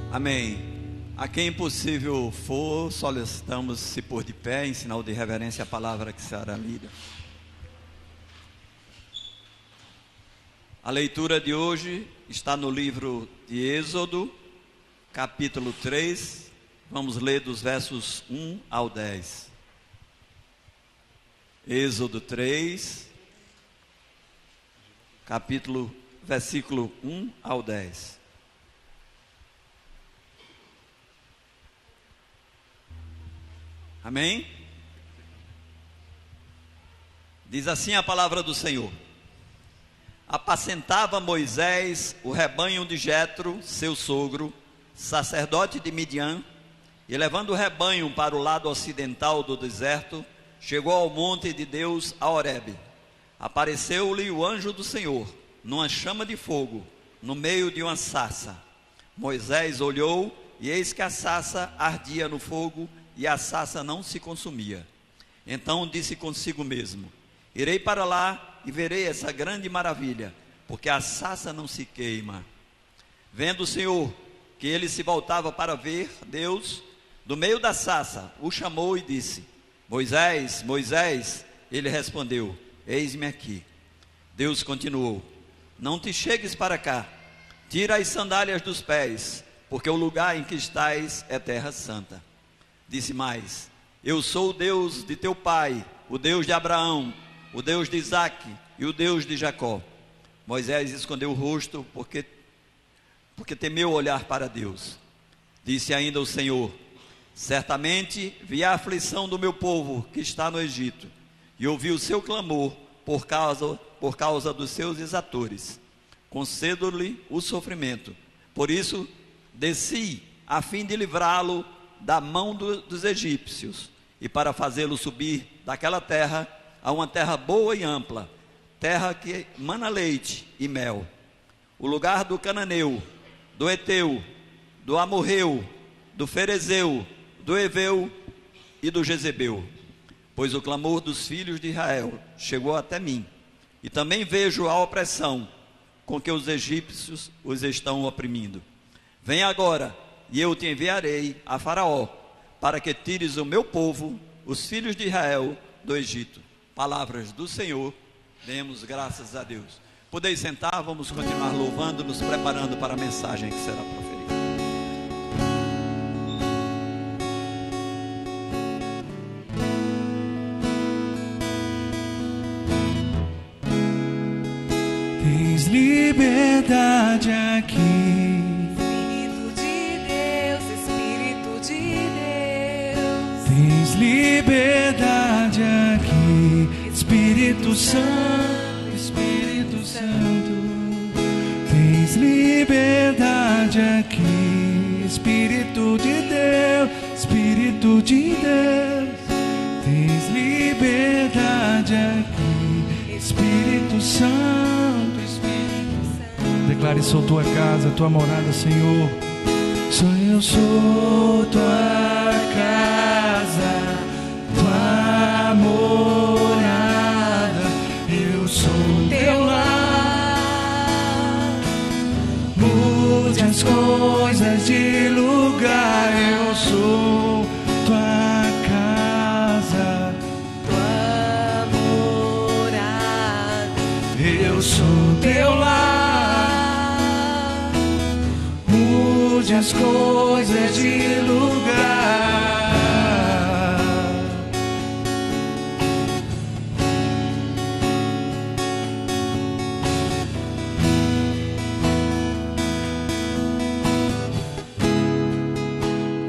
Amém. A quem possível for, solicitamos se pôr de pé em sinal de reverência à palavra que será lida. A leitura de hoje está no livro de Êxodo, capítulo 3. Vamos ler dos versos 1 ao 10. Êxodo 3, versículo 1 ao 10. Amém? Diz assim a palavra do Senhor: Apacentava Moisés o rebanho de Jetro, seu sogro, sacerdote de Midian, e levando o rebanho para o lado ocidental do deserto, chegou ao monte de Deus, a Horebe. Apareceu-lhe o anjo do Senhor, numa chama de fogo, no meio de uma sarça. Moisés olhou, e eis que a sarça ardia no fogo, e a sarça não se consumia. Então disse consigo mesmo: irei para lá e verei essa grande maravilha, porque a sarça não se queima. Vendo o Senhor que ele se voltava para ver Deus, do meio da sarça o chamou e disse: Moisés, Moisés. Ele respondeu: eis-me aqui. Deus continuou: não te chegues para cá, tira as sandálias dos pés, porque o lugar em que estás é terra santa. Disse mais: eu sou o Deus de teu pai, o Deus de Abraão, o Deus de Isaque e o Deus de Jacó. Moisés escondeu o rosto porque temeu olhar para Deus. Disse ainda o Senhor: certamente vi a aflição do meu povo que está no Egito, e ouvi o seu clamor por causa dos seus exatores. Concedo-lhe o sofrimento. Por isso desci a fim de livrá-lo da mão dos egípcios, e para fazê-lo subir daquela terra a uma terra boa e ampla, terra que mana leite e mel, o lugar do cananeu, do eteu, do amorreu, do ferezeu, do heveu e do jezebeu. Pois o clamor dos filhos de Israel chegou até mim, e também vejo a opressão com que os egípcios os estão oprimindo. Vem agora, e eu te enviarei a Faraó, para que tires o meu povo, os filhos de Israel, do Egito. Palavras do Senhor, demos graças a Deus. Podeis sentar, vamos continuar louvando, nos preparando para a mensagem que será proferida. Tens liberdade aqui. Tens liberdade aqui, Espírito Santo, Espírito Santo. Tens liberdade aqui, Espírito de Deus, Espírito de Deus. Tens liberdade aqui, Espírito Santo, Espírito Santo. Declare sou tua casa, tua morada, Senhor. Eu sou tua casa, tua morada, eu sou teu lar. Mude as coisas de lugar, eu sou tua casa, tua morada, eu sou teu lar. Mude as coisas de lugar.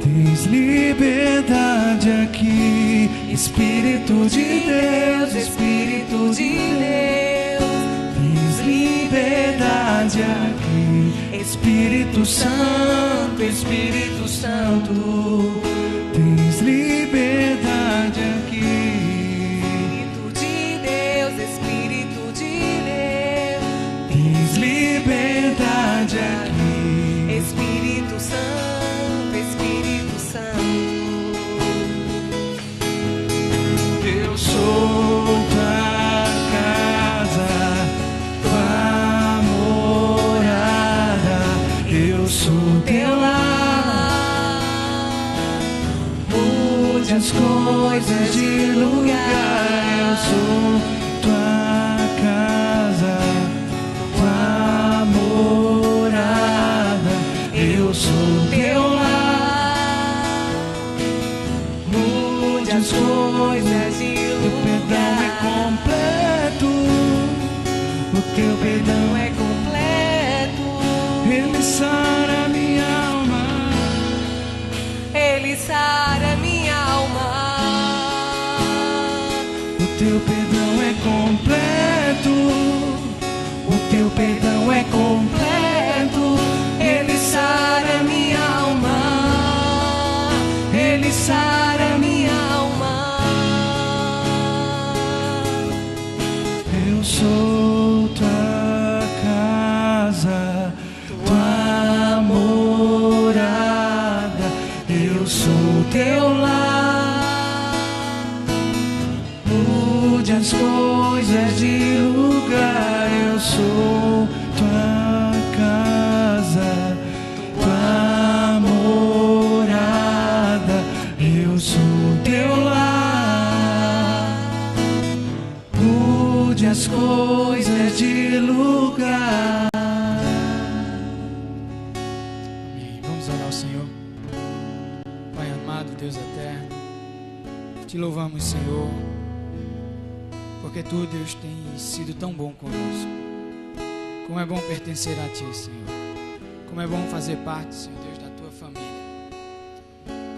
Tens liberdade aqui, Espírito de Deus, Espírito de Deus. Tens liberdade aqui, Espírito Santo, Espírito Santo. Tens liberdade aqui, Espírito de Deus, Espírito de Deus. Tens liberdade aqui, Espírito Santo, Espírito Santo. Eu sou tua casa, tua morada, eu sou teu lar. Ele sara minha alma. Ele sara minha alma. O teu perdão é completo. O teu perdão é completo. Ele sara minha alma. Ele sara minha alma. Eu sou tua casa, tua morada. Eu sou teu lar. Mude as coisas de lugar. Eu sou tua casa, tua morada. Eu sou teu lar. Mude as coisas de lugar. Amém. Vamos orar ao Senhor. Pai amado, Deus eterno, te louvamos, Senhor, porque Tu, Deus, tem sido tão bom conosco. Como é bom pertencer a Ti, Senhor. Como é bom fazer parte, Senhor Deus, da Tua família.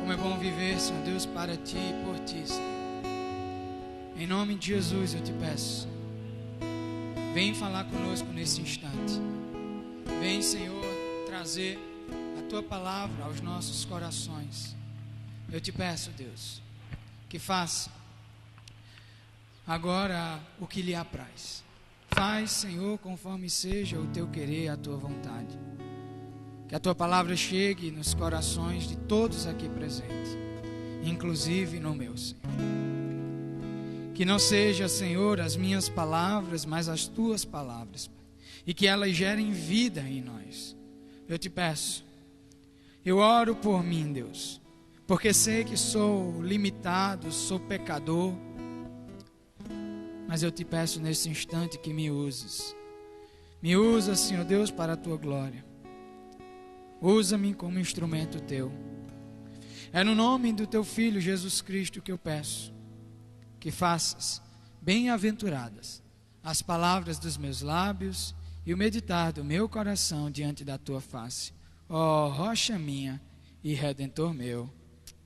Como é bom viver, Senhor Deus, para Ti e por Ti, Senhor. Em nome de Jesus eu te peço, vem falar conosco nesse instante. Vem, Senhor, trazer a Tua palavra aos nossos corações. Eu te peço, Deus, que faça agora o que lhe apraz. Faz, Senhor, conforme seja o Teu querer, a Tua vontade. Que a Tua palavra chegue nos corações de todos aqui presentes, inclusive no meu, Senhor. Que não seja, Senhor, as minhas palavras, mas as Tuas palavras, Pai. E que elas gerem vida em nós. Eu te peço, eu oro por mim, Deus, porque sei que sou limitado, sou pecador, mas eu te peço nesse instante que me uses. Me usa, Senhor Deus, para a Tua glória. Usa-me como instrumento Teu. É no nome do Teu Filho Jesus Cristo que eu peço, que faças bem-aventuradas as palavras dos meus lábios e o meditar do meu coração diante da Tua face. Ó rocha minha e Redentor meu.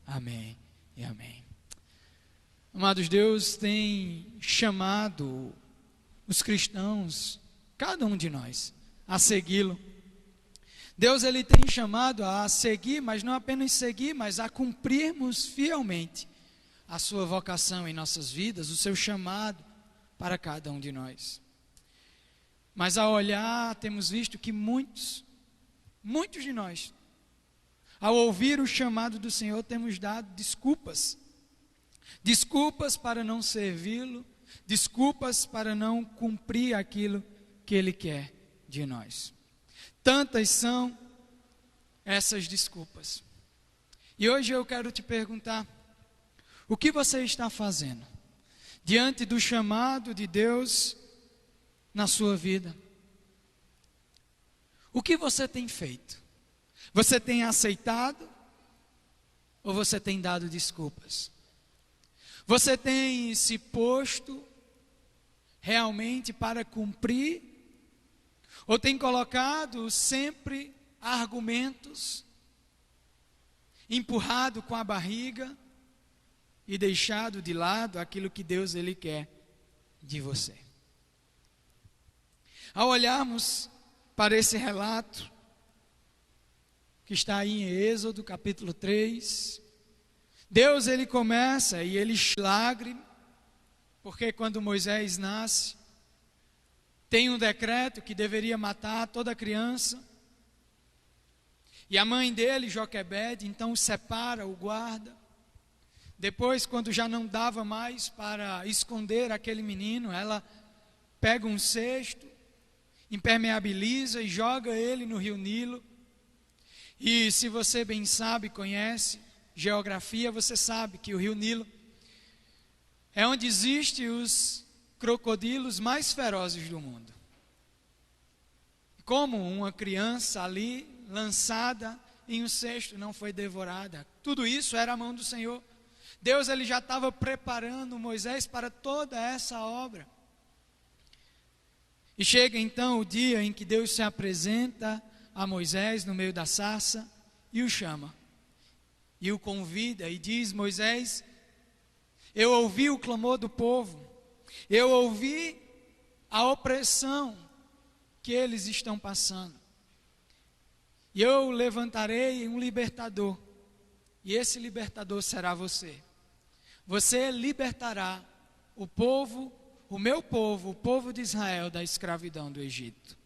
Amém e amém. Amados, Deus tem chamado os cristãos, cada um de nós, a segui-lo. Deus, Ele tem chamado a seguir, mas não apenas seguir, mas a cumprirmos fielmente a sua vocação em nossas vidas, o seu chamado para cada um de nós. Mas ao olhar, temos visto que muitos de nós, ao ouvir o chamado do Senhor, temos dado desculpas para não servi-lo, desculpas para não cumprir aquilo que Ele quer de nós. Tantas são essas desculpas. E hoje eu quero te perguntar, o que você está fazendo diante do chamado de Deus na sua vida? O que você tem feito? Você tem aceitado ou você tem dado desculpas? Você tem se posto realmente para cumprir ou tem colocado sempre argumentos, empurrado com a barriga e deixado de lado aquilo que Deus Ele quer de você? Ao olharmos para esse relato que está aí em Êxodo capítulo 3, Deus Ele começa e Ele milagre, porque quando Moisés nasce, tem um decreto que deveria matar toda criança, e a mãe dele, Joquebede, então separa, o guarda. Depois, quando já não dava mais para esconder aquele menino, ela pega um cesto, impermeabiliza e joga ele no rio Nilo. E se você bem sabe, conhece geografia, você sabe que o rio Nilo é onde existem os crocodilos mais ferozes do mundo. Como uma criança ali, lançada em um cesto, não foi devorada? Tudo isso era a mão do Senhor. Deus Ele já estava preparando Moisés para toda essa obra. E chega então o dia em que Deus se apresenta a Moisés no meio da sarça e o chama. E o convida e diz: Moisés, eu ouvi o clamor do povo, eu ouvi a opressão que eles estão passando. E eu levantarei um libertador, e esse libertador será você. Você libertará o povo, o meu povo, o povo de Israel, da escravidão do Egito.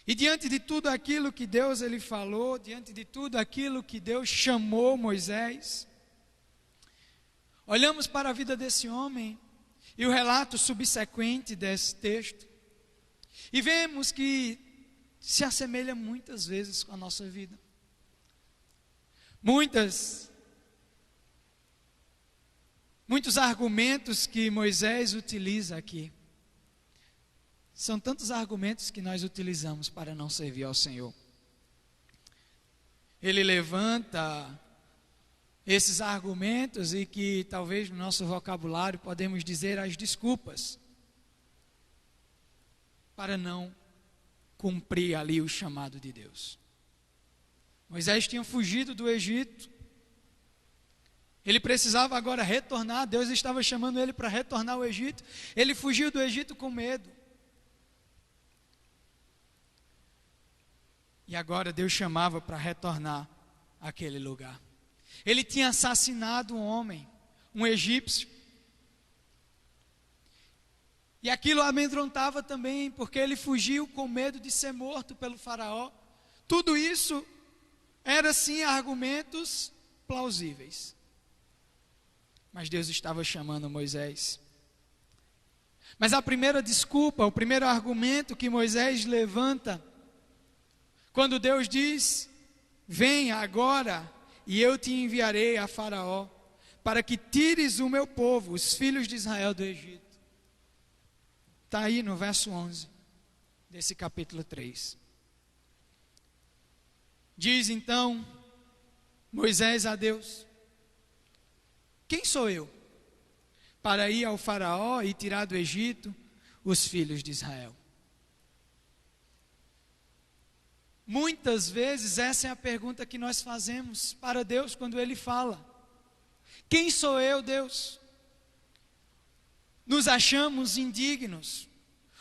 E diante de tudo aquilo que Deus ele falou, diante de tudo aquilo que Deus chamou Moisés, olhamos para a vida desse homem e o relato subsequente desse texto, e vemos que se assemelha muitas vezes com a nossa vida. Muitos argumentos que Moisés utiliza aqui. São tantos argumentos que nós utilizamos para não servir ao Senhor. Ele levanta esses argumentos e que talvez no nosso vocabulário podemos dizer as desculpas para não cumprir ali o chamado de Deus. Moisés tinha fugido do Egito. Ele precisava agora retornar. Deus estava chamando ele para retornar ao Egito. Ele fugiu do Egito com medo. E agora Deus chamava para retornar àquele lugar. Ele tinha assassinado um homem, um egípcio. E aquilo amedrontava também, porque ele fugiu com medo de ser morto pelo faraó. Tudo isso era sim argumentos plausíveis. Mas Deus estava chamando Moisés. Mas a primeira desculpa, o primeiro argumento que Moisés levanta, quando Deus diz: venha agora e eu te enviarei a Faraó, para que tires o meu povo, os filhos de Israel, do Egito. Está aí no verso 11 desse capítulo 3. Diz então Moisés a Deus: quem sou eu para ir ao Faraó e tirar do Egito os filhos de Israel? Muitas vezes essa é a pergunta que nós fazemos para Deus quando Ele fala: quem sou eu, Deus? Nos achamos indignos,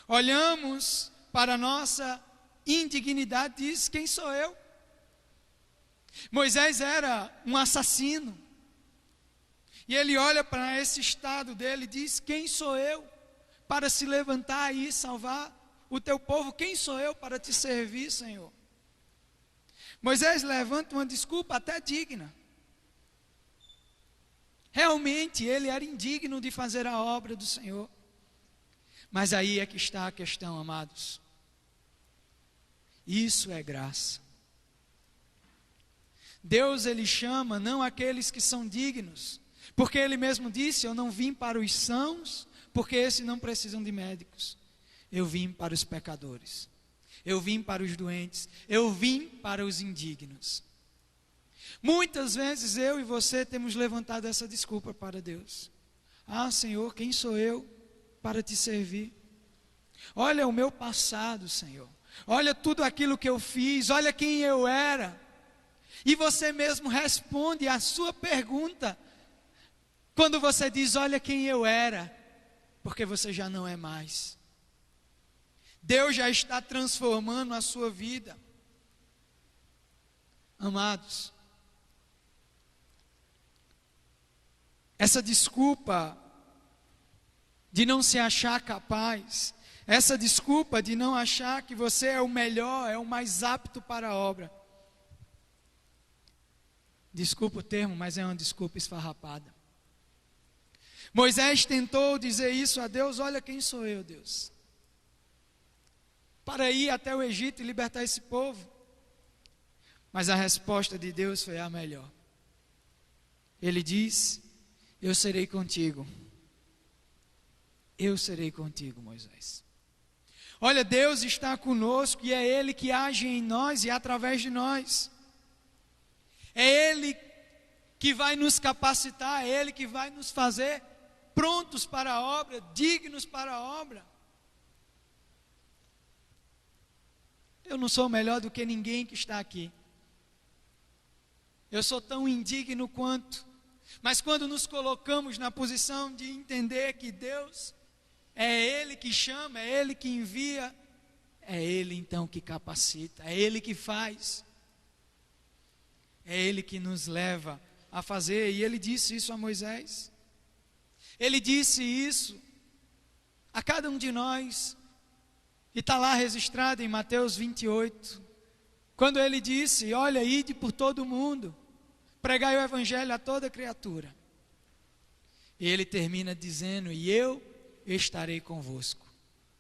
olhamos para a nossa indignidade e diz: quem sou eu? Moisés era um assassino, e ele olha para esse estado dele e diz: quem sou eu para se levantar e salvar o teu povo? Quem sou eu para te servir, Senhor? Moisés levanta uma desculpa até digna. Realmente ele era indigno de fazer a obra do Senhor. Mas aí é que está a questão, amados. Isso é graça. Deus ele chama não aqueles que são dignos, porque ele mesmo disse: eu não vim para os sãos, porque esses não precisam de médicos. Eu vim para os pecadores. Eu vim para os doentes, eu vim para os indignos. Muitas vezes eu e você temos levantado essa desculpa para Deus. Ah, Senhor, quem sou eu para te servir? Olha o meu passado, Senhor. Olha tudo aquilo que eu fiz, olha quem eu era. E você mesmo responde a sua pergunta quando você diz: olha quem eu era, porque você já não é mais. Deus já está transformando a sua vida. Amados, essa desculpa de não se achar capaz, essa desculpa de não achar que você é o melhor, é o mais apto para a obra, desculpa o termo, mas é uma desculpa esfarrapada. Moisés tentou dizer isso a Deus: olha quem sou eu, Deus, para ir até o Egito e libertar esse povo. Mas a resposta de Deus foi a melhor. Ele diz: eu serei contigo. Eu serei contigo, Moisés. Olha, Deus está conosco e é Ele que age em nós e através de nós. É Ele que vai nos capacitar, é Ele que vai nos fazer prontos para a obra, dignos para a obra. Eu não sou melhor do que ninguém que está aqui. Eu sou tão indigno quanto. Mas quando nos colocamos na posição de entender que Deus é Ele que chama, é Ele que envia, é Ele então que capacita, é Ele que faz, é Ele que nos leva a fazer. E Ele disse isso a Moisés, Ele disse isso a cada um de nós, e está lá registrado em Mateus 28, quando Ele disse: olha, ide por todo o mundo, pregai o evangelho a toda criatura. E Ele termina dizendo: e eu estarei convosco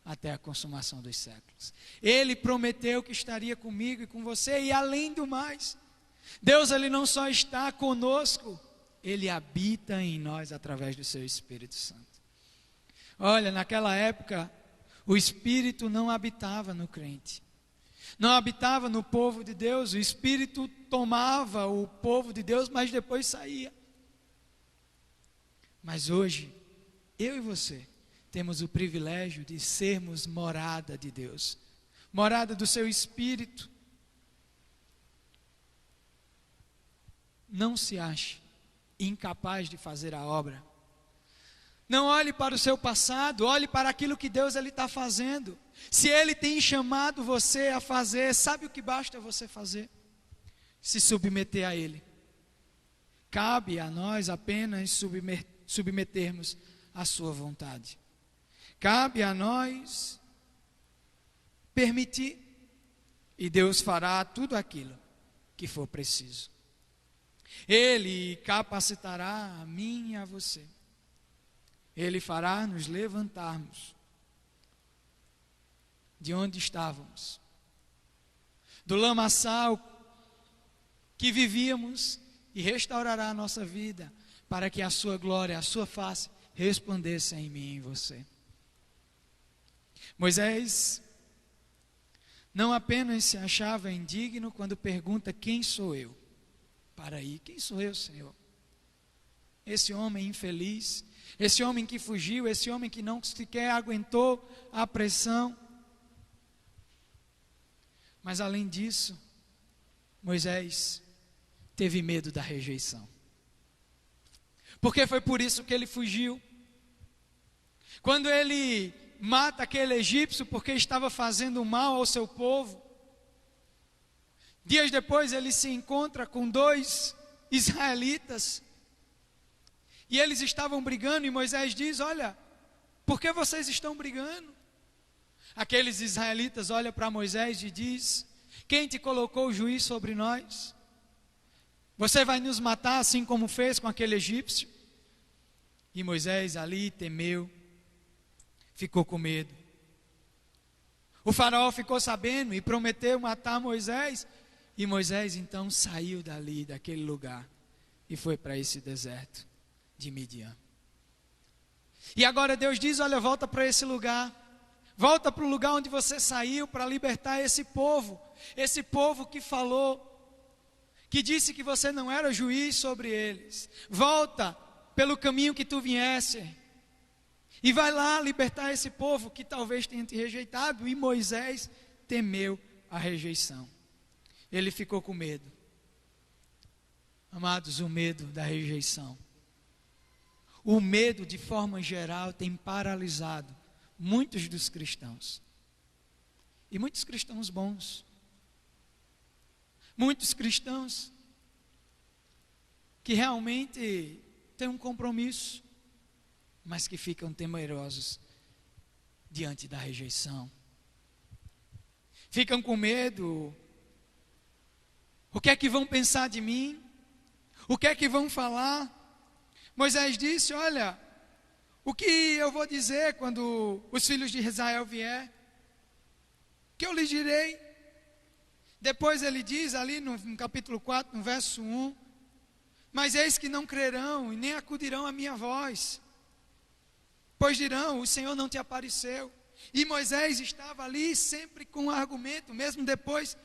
até a consumação dos séculos. Ele prometeu que estaria comigo e com você, e além do mais, Deus, Ele não só está conosco, Ele habita em nós através do seu Espírito Santo. Olha, naquela época, o Espírito não habitava no crente, não habitava no povo de Deus. O Espírito tomava o povo de Deus, mas depois saía. Mas hoje, eu e você temos o privilégio de sermos morada de Deus, morada do seu Espírito. Não se ache incapaz de fazer a obra. Não olhe para o seu passado, olhe para aquilo que Deus está fazendo. Se Ele tem chamado você a fazer, sabe o que basta você fazer? Se submeter a Ele. Cabe a nós apenas submetermos à sua vontade. Cabe a nós permitir, e Deus fará tudo aquilo que for preciso. Ele capacitará a mim e a você. Ele fará nos levantarmos de onde estávamos, do lamaçal que vivíamos, e restaurará a nossa vida, para que a sua glória, a sua face resplandeça em mim e em você. Moisés não apenas se achava indigno quando pergunta: quem sou eu? Para aí, quem sou eu, Senhor? Esse homem infeliz, esse homem que fugiu, esse homem que não sequer aguentou a pressão. Mas além disso, Moisés teve medo da rejeição. Porque foi por isso que ele fugiu. Quando ele mata aquele egípcio porque estava fazendo mal ao seu povo, dias depois ele se encontra com 2 israelitas, e eles estavam brigando, e Moisés diz: olha, por que vocês estão brigando? Aqueles israelitas olham para Moisés e diz: quem te colocou juiz sobre nós? Você vai nos matar assim como fez com aquele egípcio? E Moisés ali temeu, ficou com medo. O faraó ficou sabendo e prometeu matar Moisés, e Moisés então saiu dali, daquele lugar, e foi para esse deserto de Midian. E agora Deus diz: olha, volta para esse lugar, volta para o lugar onde você saiu para libertar esse povo que falou, que disse que você não era juiz sobre eles. Volta pelo caminho que tu viesse, e vai lá libertar esse povo que talvez tenha te rejeitado. E Moisés temeu a rejeição, ele ficou com medo. Amados, o medo da rejeição, o medo de forma geral, tem paralisado muitos dos cristãos, e muitos cristãos bons, muitos cristãos que realmente têm um compromisso, mas que ficam temerosos diante da rejeição, ficam com medo. O que é que vão pensar de mim? O que é que vão falar? Moisés disse: olha, o que eu vou dizer quando os filhos de Israel vier? O que eu lhes direi? Depois ele diz ali no capítulo 4, no verso 1, mas eis que não crerão e nem acudirão à minha voz, pois dirão: o Senhor não te apareceu. E Moisés estava ali sempre com um argumento, mesmo depois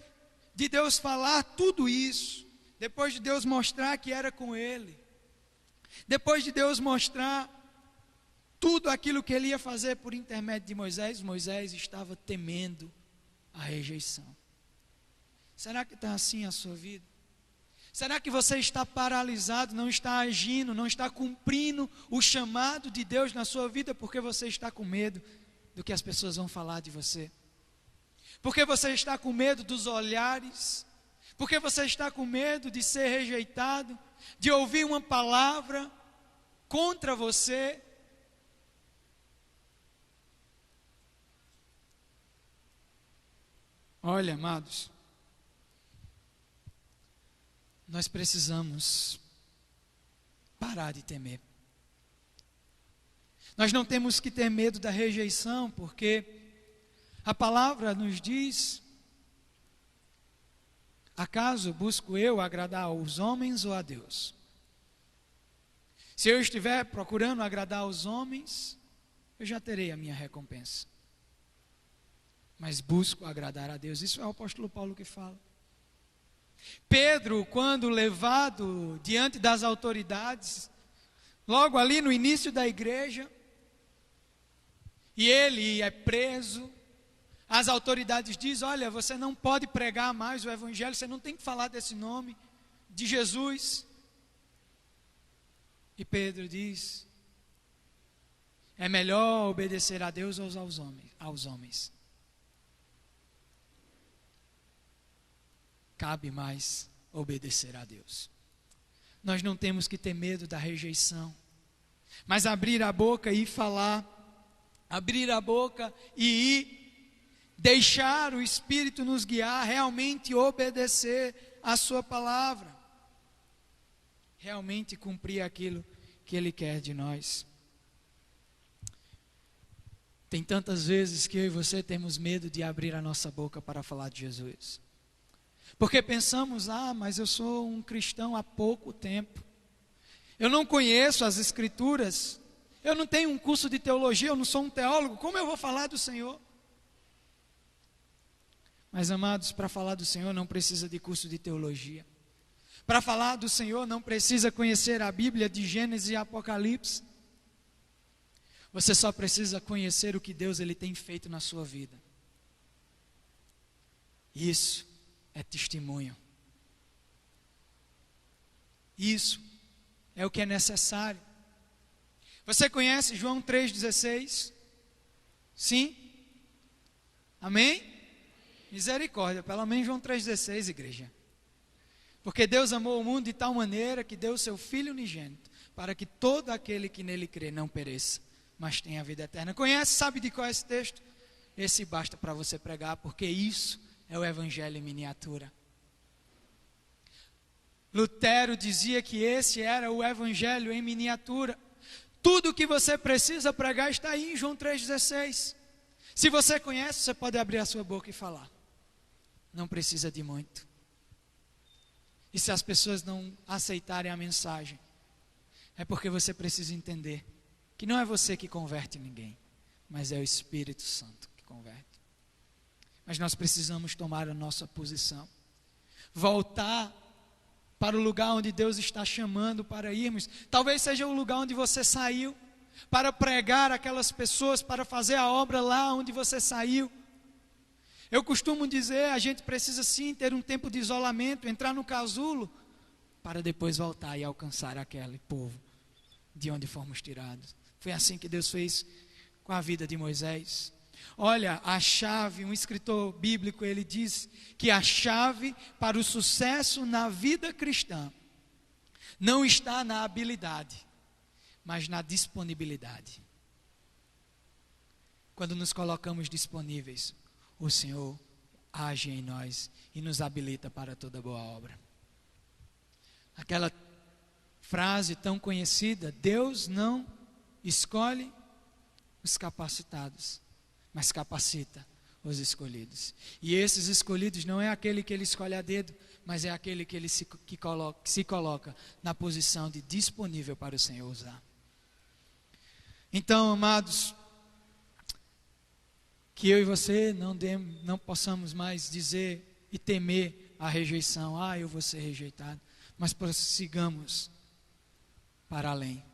de Deus falar tudo isso, depois de Deus mostrar que era com ele, depois de Deus mostrar tudo aquilo que ele ia fazer por intermédio de Moisés, Moisés estava temendo a rejeição. Será que está assim a sua vida? Será que você está paralisado, não está agindo, não está cumprindo o chamado de Deus na sua vida porque você está com medo do que as pessoas vão falar de você? Porque você está com medo dos olhares? Porque você está com medo de ser rejeitado, de ouvir uma palavra contra você? Olha, amados, nós precisamos parar de temer. Nós não temos que ter medo da rejeição, porque a palavra nos diz: acaso busco eu agradar aos homens ou a Deus? Se eu estiver procurando agradar aos homens, eu já terei a minha recompensa. Mas busco agradar a Deus. Isso é o apóstolo Paulo que fala. Pedro, quando levado diante das autoridades, logo ali no início da igreja, e ele é preso, as autoridades dizem: olha, você não pode pregar mais o evangelho, você não tem que falar desse nome, de Jesus. E Pedro diz: é melhor obedecer a Deus ou aos homens. Cabe mais obedecer a Deus. Nós não temos que ter medo da rejeição, mas abrir a boca e falar, abrir a boca e ir, deixar o Espírito nos guiar, realmente obedecer a sua palavra, realmente cumprir aquilo que Ele quer de nós. Tem tantas vezes que eu e você temos medo de abrir a nossa boca para falar de Jesus. Porque pensamos: mas eu sou um cristão há pouco tempo, eu não conheço as Escrituras, eu não tenho um curso de teologia, eu não sou um teólogo, como eu vou falar do Senhor? Mas, amados, para falar do Senhor não precisa de curso de teologia. Para falar do Senhor não precisa conhecer a Bíblia de Gênesis e Apocalipse. Você só precisa conhecer o que Deus Ele tem feito na sua vida. Isso é testemunho. Isso é o que é necessário. Você conhece João 3,16? Sim? Amém? Misericórdia, pelo menos João 3,16, igreja. Porque Deus amou o mundo de tal maneira que deu o seu Filho unigênito, para que todo aquele que nele crê não pereça, mas tenha a vida eterna. Conhece, sabe de qual é esse texto? Esse basta para você pregar, porque isso é o Evangelho em miniatura. Lutero dizia que esse era o Evangelho em miniatura. Tudo o que você precisa pregar está aí em João 3,16. Se você conhece, você pode abrir a sua boca e falar. Não precisa de muito. E se as pessoas não aceitarem a mensagem, é porque você precisa entender que não é você que converte ninguém, mas é o Espírito Santo que converte. Mas nós precisamos tomar a nossa posição, voltar para o lugar onde Deus está chamando para irmos. Talvez seja o lugar onde você saiu, para pregar aquelas pessoas, para fazer a obra lá onde você saiu. Eu costumo dizer, a gente precisa sim ter um tempo de isolamento, entrar no casulo, para depois voltar e alcançar aquele povo de onde fomos tirados. Foi assim que Deus fez com a vida de Moisés. Olha, a chave, um escritor bíblico, ele diz que a chave para o sucesso na vida cristã não está na habilidade, mas na disponibilidade. Quando nos colocamos disponíveis, o Senhor age em nós e nos habilita para toda boa obra. Aquela frase tão conhecida: Deus não escolhe os capacitados, mas capacita os escolhidos. E esses escolhidos não é aquele que Ele escolhe a dedo, mas é aquele que Ele se coloca na posição de disponível para o Senhor usar. Então, amados, que eu e você não possamos mais dizer e temer a rejeição. Eu vou ser rejeitado. Mas prossigamos para além.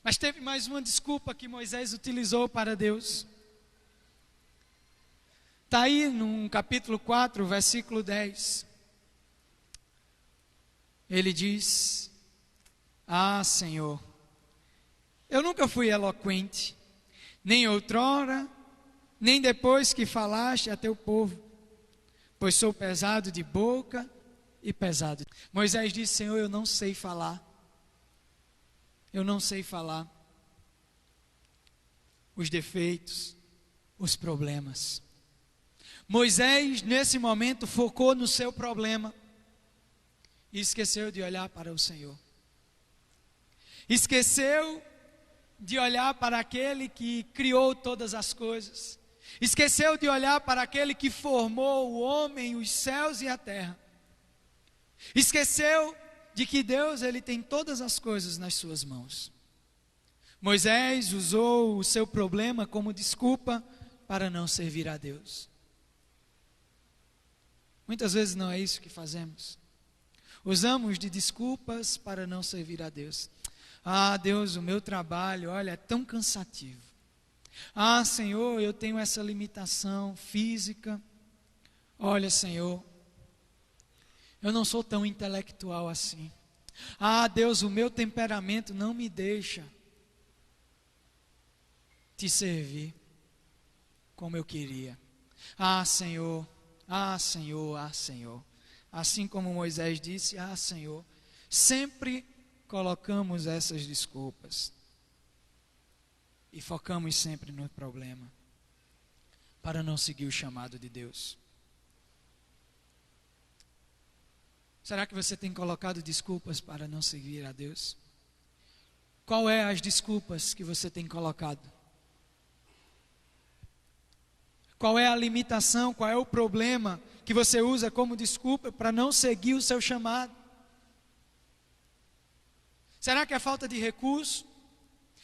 Mas teve mais uma desculpa que Moisés utilizou para Deus. Está aí no capítulo 4, versículo 10. Ele diz: Ah, Senhor, eu nunca fui eloquente, nem outrora, nem depois que falaste a teu povo, pois sou pesado de boca e pesado. Moisés disse: Senhor, eu não sei falar. Eu não sei falar os defeitos, os problemas. Moisés, nesse momento, focou no seu problema e esqueceu de olhar para o Senhor. Esqueceu de olhar para aquele que criou todas as coisas. Esqueceu de olhar para aquele que formou o homem, os céus e a terra. Esqueceu de que Deus, ele tem todas as coisas nas suas mãos. Moisés usou o seu problema como desculpa para não servir a Deus. Muitas vezes não é isso que fazemos. Usamos de desculpas para não servir a Deus. Ah, Deus, o meu trabalho, olha, é tão cansativo. Ah, Senhor, eu tenho essa limitação física. Olha, Senhor, eu não sou tão intelectual assim. Ah, Deus, o meu temperamento não me deixa te servir como eu queria. Ah, Senhor, ah, Senhor, ah, Senhor. Assim como Moisés disse: Ah, Senhor, sempre colocamos essas desculpas e focamos sempre no problema para não seguir o chamado de Deus. Será que você tem colocado desculpas para não seguir a Deus? Qual é as desculpas que você tem colocado? Qual é a limitação, qual é o problema que você usa como desculpa para não seguir o seu chamado? Será que é falta de recurso?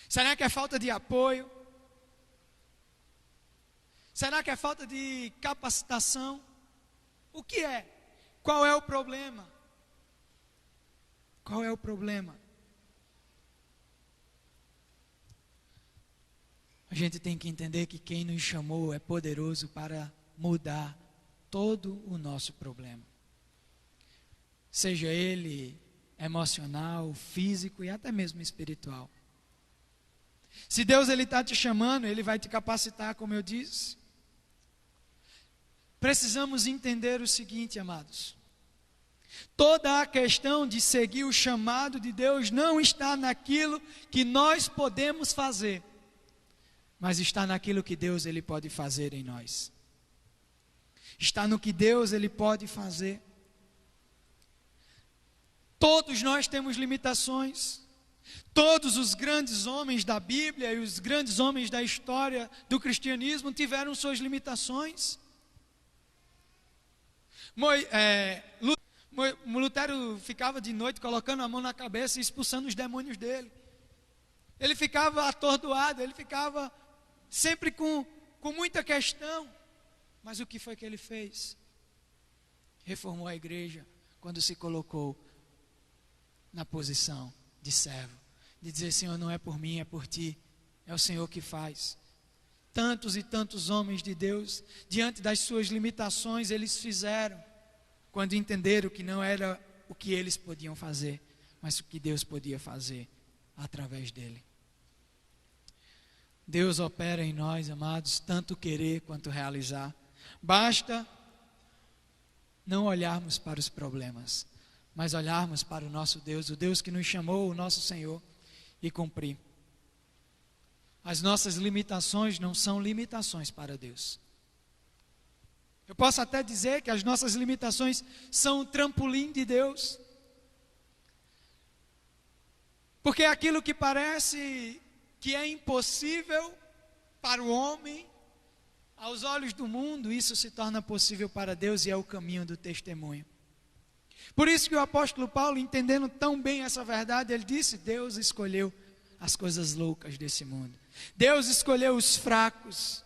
Será que é falta de apoio? Será que é falta de capacitação? O que é? Qual é o problema? Qual é o problema? A gente tem que entender que quem nos chamou é poderoso para mudar todo o nosso problema. Seja ele emocional, físico e até mesmo espiritual. Se Deus está te chamando, Ele vai te capacitar, como eu disse. Precisamos entender o seguinte, amados. Toda a questão de seguir o chamado de Deus não está naquilo que nós podemos fazer, mas está naquilo que Deus ele pode fazer em nós. Está no que Deus ele pode fazer. Todos nós temos limitações. Todos os grandes homens da Bíblia e os grandes homens da história do cristianismo tiveram suas limitações. Lutero ficava de noite colocando a mão na cabeça e expulsando os demônios dele. Ele ficava atordoado, ele ficava sempre com muita questão. Mas o que foi que ele fez? Reformou a igreja quando se colocou na posição de servo, de dizer: Senhor, não é por mim, é por ti, é o Senhor que faz. Tantos e tantos homens de Deus, diante das suas limitações, eles fizeram, quando entenderam que não era o que eles podiam fazer, mas o que Deus podia fazer através dele. Deus opera em nós, amados, tanto querer quanto realizar. Basta não olharmos para os problemas, mas olharmos para o nosso Deus, o Deus que nos chamou, o nosso Senhor, e cumprir. As nossas limitações não são limitações para Deus. Eu posso até dizer que as nossas limitações são o trampolim de Deus. Porque aquilo que parece que é impossível para o homem, aos olhos do mundo, isso se torna possível para Deus e é o caminho do testemunho. Por isso que o apóstolo Paulo, entendendo tão bem essa verdade, ele disse: Deus escolheu as coisas loucas desse mundo. Deus escolheu os fracos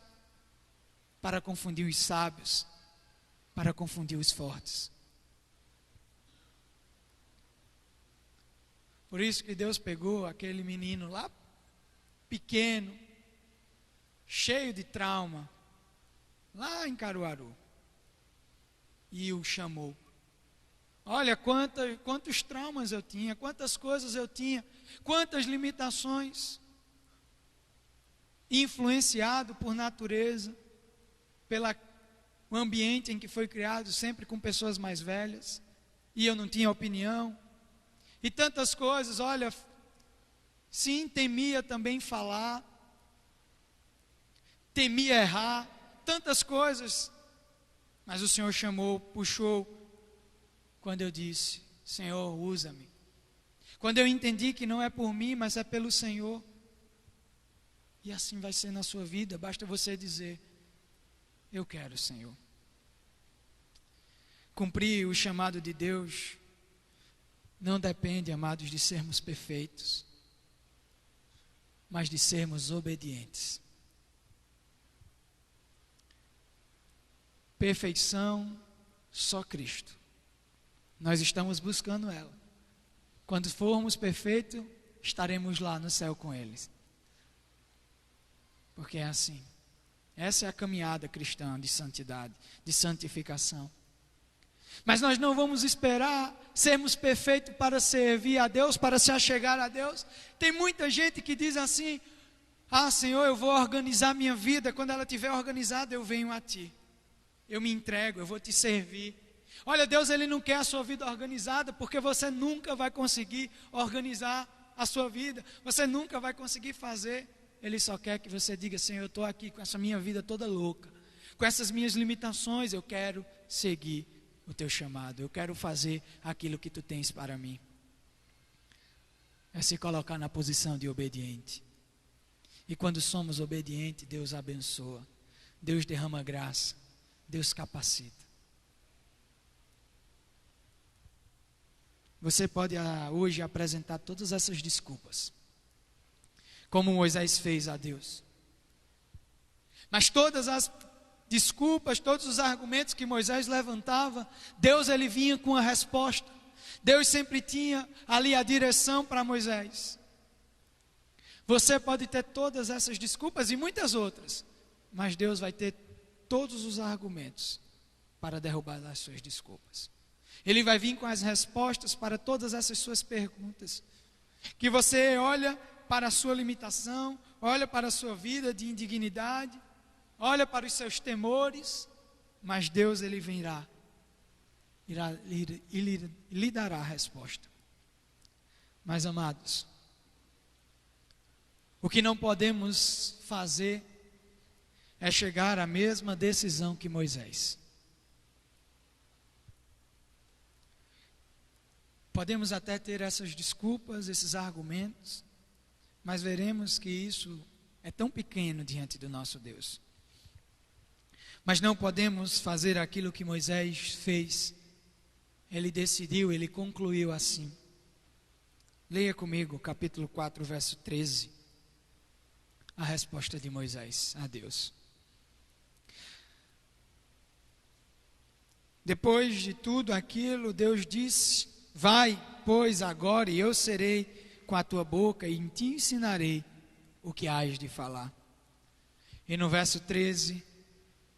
para confundir os sábios, para confundir os fortes. Por isso que Deus pegou aquele menino lá, pequeno, cheio de trauma, lá em Caruaru, e o chamou. Olha quantos traumas eu tinha, quantas coisas eu tinha, quantas limitações, influenciado por natureza, pelo ambiente em que foi criado, sempre com pessoas mais velhas, e eu não tinha opinião, e tantas coisas. Olha, sim, temia também falar, temia errar, tantas coisas, mas o Senhor chamou, puxou, quando eu disse: Senhor, usa-me. Quando eu entendi que não é por mim, mas é pelo Senhor. E assim vai ser na sua vida, basta você dizer: eu quero, Senhor. Cumprir o chamado de Deus não depende, amados, de sermos perfeitos, mas de sermos obedientes. Perfeição, só Cristo. Nós estamos buscando ela. Quando formos perfeitos, estaremos lá no céu com eles. Porque é assim. Essa é a caminhada cristã de santidade, de santificação. Mas nós não vamos esperar sermos perfeitos para servir a Deus, para se achegar a Deus. Tem muita gente que diz assim: ah, Senhor, eu vou organizar minha vida, quando ela estiver organizada eu venho a Ti. Eu me entrego, eu vou Te servir. Olha, Deus, Ele não quer a sua vida organizada, porque você nunca vai conseguir organizar a sua vida, você nunca vai conseguir fazer. Ele só quer que você diga: Senhor, eu estou aqui com essa minha vida toda louca, com essas minhas limitações, eu quero seguir o Teu chamado, eu quero fazer aquilo que Tu tens para mim. É se colocar na posição de obediente. E quando somos obedientes, Deus abençoa, Deus derrama graça, Deus capacita. Você pode hoje apresentar todas essas desculpas, como Moisés fez a Deus. Mas todas as desculpas, todos os argumentos que Moisés levantava, Deus, ele vinha com a resposta. Deus sempre tinha ali a direção para Moisés. Você pode ter todas essas desculpas e muitas outras, mas Deus vai ter todos os argumentos para derrubar as suas desculpas. Ele vai vir com as respostas para todas essas suas perguntas, que você olha para a sua limitação, olha para a sua vida de indignidade, olha para os seus temores, mas Deus, ele lhe dará a resposta. Mas, amados, o que não podemos fazer é chegar à mesma decisão que Moisés. Podemos até ter essas desculpas, esses argumentos, mas veremos que isso é tão pequeno diante do nosso Deus. Mas não podemos fazer aquilo que Moisés fez. Ele decidiu, ele concluiu assim. Leia comigo, capítulo 4, verso 13. A resposta de Moisés a Deus. Depois de tudo aquilo, Deus disse: vai, pois, agora, e eu serei com a tua boca, e te ensinarei o que hás de falar. E no verso 13,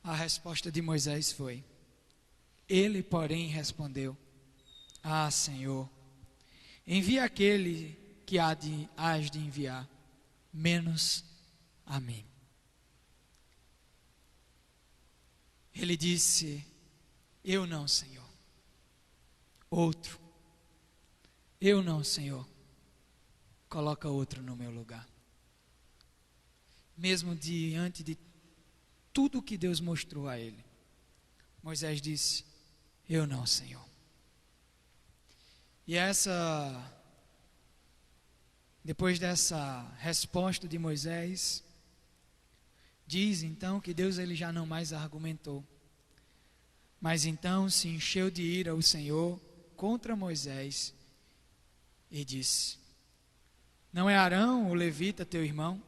a resposta de Moisés foi: ele, porém, respondeu: ah, Senhor, envia aquele que hás de enviar, menos a mim. Ele disse: eu não, Senhor. Outro. Eu não, Senhor. Coloca outro no meu lugar. Mesmo diante de tudo que Deus mostrou a ele, Moisés disse: eu não, Senhor. E depois dessa resposta de Moisés, diz então que Deus, ele já não mais argumentou, mas então se encheu de ira o Senhor contra Moisés e disse: não é Arão, o levita, teu irmão?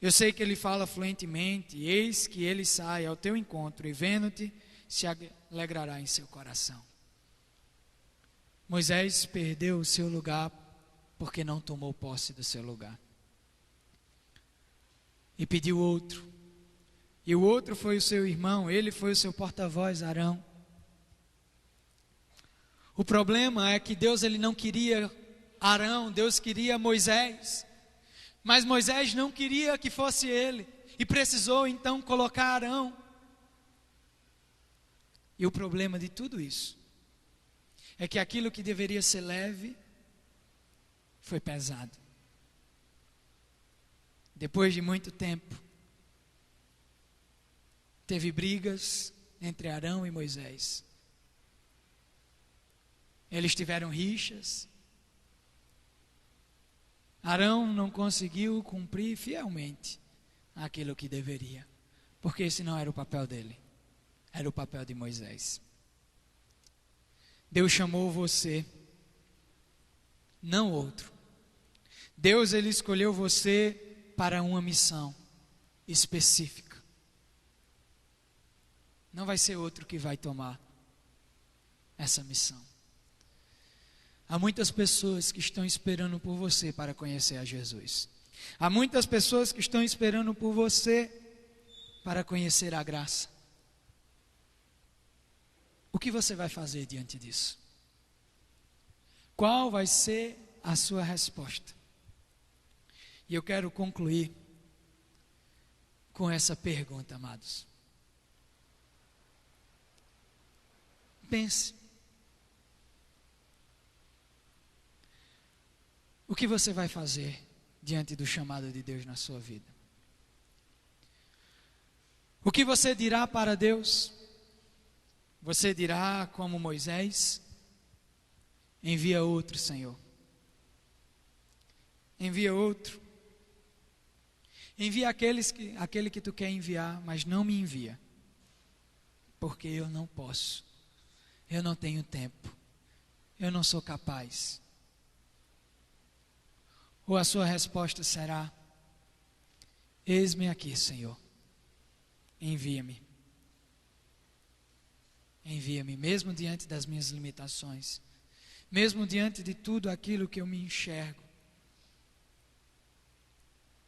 Eu sei que ele fala fluentemente, e eis que ele sai ao teu encontro, e vendo-te, se alegrará em seu coração. Moisés perdeu o seu lugar, porque não tomou posse do seu lugar. E pediu outro. e o outro foi o seu irmão, ele foi o seu porta-voz, Arão. O problema é que Deus ele não queria Arão, Deus queria Moisés. Mas Moisés não queria que fosse ele, e precisou então colocar Arão. E o problema de tudo isso é que aquilo que deveria ser leve foi pesado. Depois de muito tempo, teve brigas entre Arão e Moisés. Eles tiveram rixas. Arão não conseguiu cumprir fielmente aquilo que deveria, porque esse não era o papel dele, era o papel de Moisés. Deus chamou você, não outro. Deus ele escolheu você para uma missão específica. Não vai ser outro que vai tomar essa missão. Há muitas pessoas que estão esperando por você para conhecer a Jesus. Há muitas pessoas que estão esperando por você para conhecer a graça. O que você vai fazer diante disso? Qual vai ser a sua resposta? E eu quero concluir com essa pergunta, amados. Pense. O que você vai fazer diante do chamado de Deus na sua vida? O que você dirá para Deus? Você dirá como Moisés: envia outro, Senhor. Envia outro. Envia aquele que tu quer enviar, mas não me envia, porque eu não posso. Eu não tenho tempo. Eu não sou capaz. Ou a sua resposta será: eis-me aqui, Senhor. Envia-me. Envia-me, mesmo diante das minhas limitações, mesmo diante de tudo aquilo que eu me enxergo.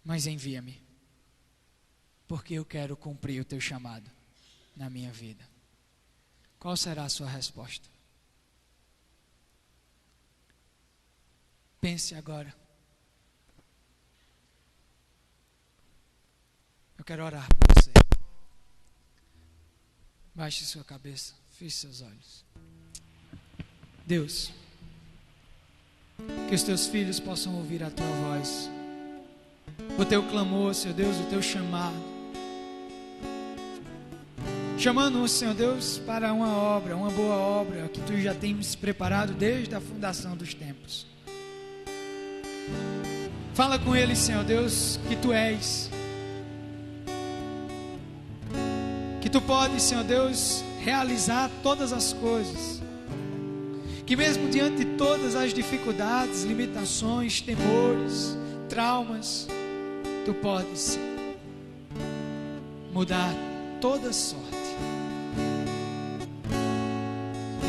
Mas envia-me, porque eu quero cumprir o teu chamado na minha vida. Qual será a sua resposta? Pense agora. Eu quero orar por você. Baixe sua cabeça, feche seus olhos. Deus, que os teus filhos possam ouvir a tua voz, o teu clamor, Senhor Deus, o teu chamado. Chamando-nos, Senhor Deus, para uma obra, uma boa obra, que tu já tens preparado desde a fundação dos tempos. Fala com eles, Senhor Deus, que tu és. Que tu podes, Senhor Deus, realizar todas as coisas. Que mesmo diante de todas as dificuldades, limitações, temores, traumas, tu podes mudar toda sorte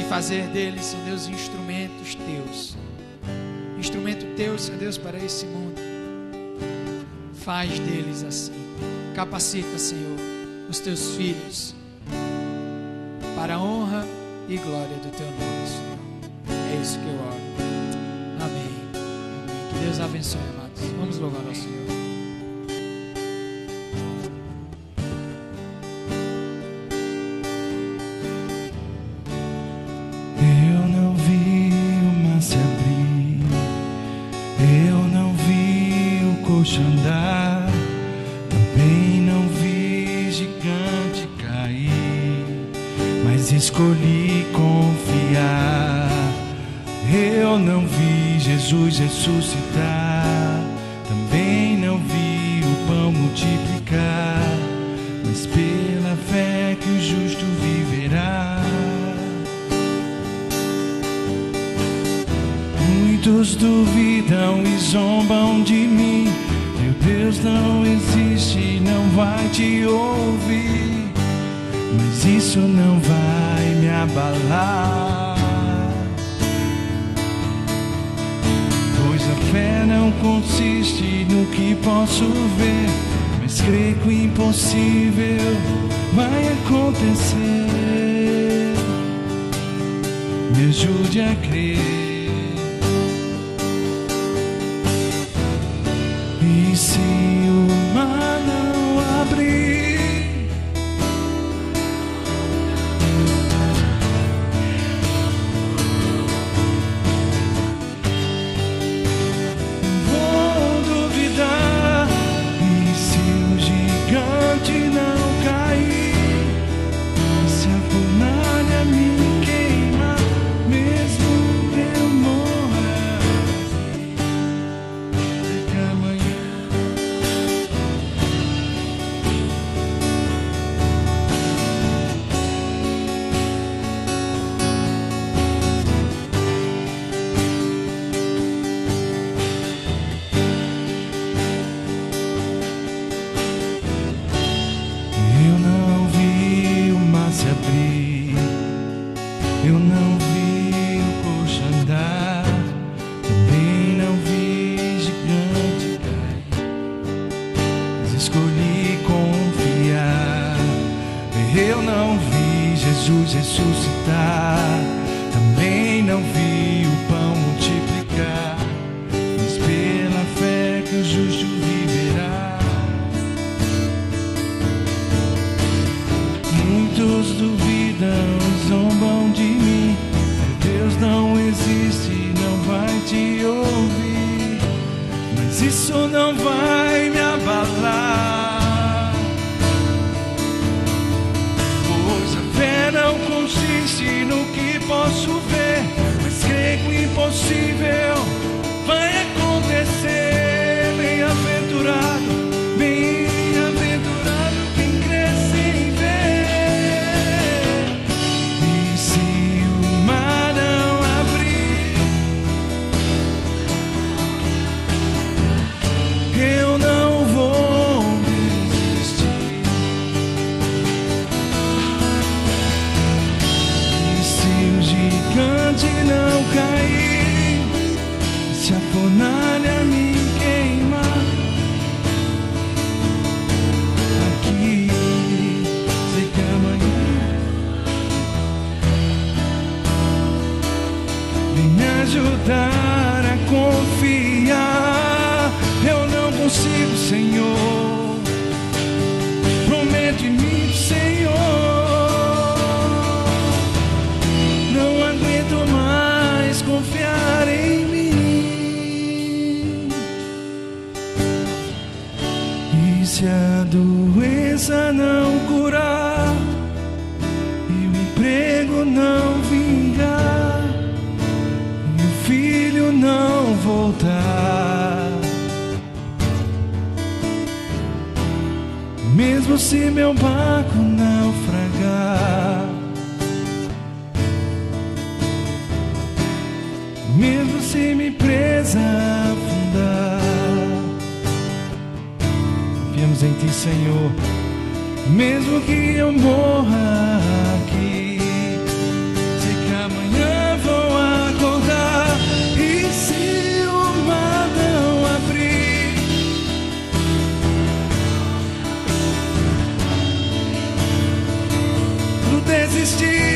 e fazer deles, Senhor Deus, instrumentos teus. Instrumento teu, Senhor Deus, para esse mundo. Faz deles assim. Capacita, Senhor, os teus filhos para a honra e glória do teu nome, Senhor. É isso que eu oro. Amém. Amém. Que Deus abençoe, amados. Vamos louvar ao Senhor. Eu não vi o mar se abrir, eu não vi o coxo andar, também não vi gigante cair, mas escolhi confiar. Eu não vi Jesus ressuscitar, também não vi o pão multiplicar, mas pela fé que o justo viverá. Muitos duvidam e zombam de mim. Meu Deus não existe, não vai te ouvir, mas isso não vai me abalar, pois a fé não consiste no que posso ver, mas mas creio que o impossível vai acontecer. Me ajude a crer. E se o mar não abrir, vou duvidar. E se o gigante não cair, se a fornalha me queima, mesmo eu morrer, sei que amanhã eu não vi o mar se abrir, eu não vi o coxo andar, também não vi gigante cair, mas escolhi confiar. Eu não vi Jesus ressuscitar, também não vi o pão multiplicar, mas pela fé que o justo viverá. Muitos duvidam, zombam de mim. Deus não existe, não vai te ouvir, mas isso não vai me abalar, pois a fé não consiste no que posso ver, mas creio que o impossível vai acontecer. Bem-aventurado, bem-aventurado quem crê sem ver. E se o mar não abrir, eu não vou desistir. E se o gigante não cair, se a fornalha me queimar, aqui sei que amanhã vem me ajudar a confiar. Eu não consigo, Senhor, prometo em mim, Senhor, não aguento mais confiar em mim. E se a doença não curar e o emprego não vingar e o filho não voltar, mesmo se meu barco naufragar, mesmo se minha empresa afundar, confiamos em Ti, Senhor. Mesmo que eu morra aqui, sei que amanhã vou acordar. E se o mar não abrir, não desistir.